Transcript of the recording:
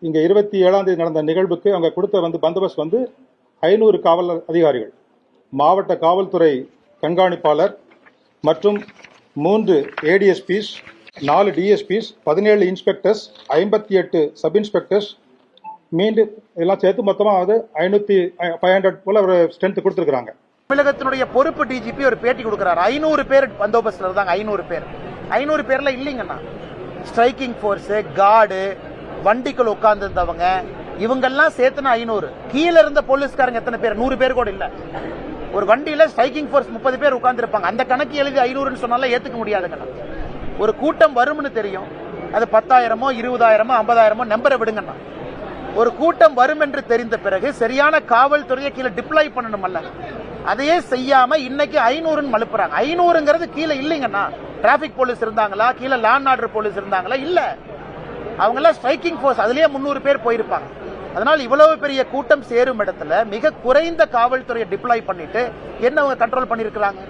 இங்கே 27ஆம் தேதி நடந்த நிகழ்வுக்கு அவங்க கொடுத்த பந்தோபஸ்து 500 காவல் அதிகாரிகள், மாவட்ட காவல்துறை கண்காணிப்பாளர் மற்றும் 3 ADSPs, 4 DSPs, 17 inspectors, 58 sub inspectors, மீண்டும் எல்லாம் சேர்த்து மொத்தமாக 500 போல ஒரு ஸ்ட்ரென்த் கொடுத்துருக்காங்க. தமிழகத்தினுடைய பொறுப்பு டிஜிபி ஒரு பேட்டி கொடுக்கிறார். 500 பேர் பந்தோபஸ்துல இருந்தாங்க. 500 பேர்ல இல்லைங்கண்ணா, ஸ்ட்ரைக்கிங் போர்ஸ், கார்டு, வண்டிக்குள் உட்கார்ந்து இருந்தவங்க இவங்கெல்லாம் சேர்த்துனா 500. கீழே இருந்த போலீஸ்காரங்க எத்தனை பேர்? 100 பேர் கூட இல்ல. ஒரு வண்டியில ஸ்ட்ரைக்கிங் போர்ஸ் 30 பேர் உட்கார்ந்து இருப்பாங்க. அந்த கணக்கு எழுதி 500 சொன்னால ஏத்துக்க முடியாதுங்கண்ணா. ஒரு கூட்டம் வரும்னு தெரியும், அது 10,000மோ 20,000மோ 50,000மோ நம்பரை விடுங்கண்ணா. ஒரு கூட்டம் வரும் என்று தெரிந்த பிறகு சரியான காவல்துறையை கீழே டிப்ளாய் பண்ணணுமல்ல, அதையே செய்யாம இன்னைக்கு 500 மலுப்புறாங்க. 500ங்கிறது கீழே இல்லைங்கண்ணா. டிராபிக் போலீஸ் இருந்தாங்களா, கீழே லா அண்ட் ஆர்டர் போலீஸ் இருந்தாங்களா? இல்ல, அவங்க எல்லாம் ஸ்ட்ரைக்கிங் போர்ஸ். அதுலயே 300 பேர் போயிருப்பாங்க. அதனால இவ்வளவு பெரிய கூட்டம் சேரும் இடத்துல மிக குறைந்த காவல்துறையை டிப்ளாய் பண்ணிட்டு என்ன அவங்க கண்ட்ரோல் பண்ணிருக்காங்க?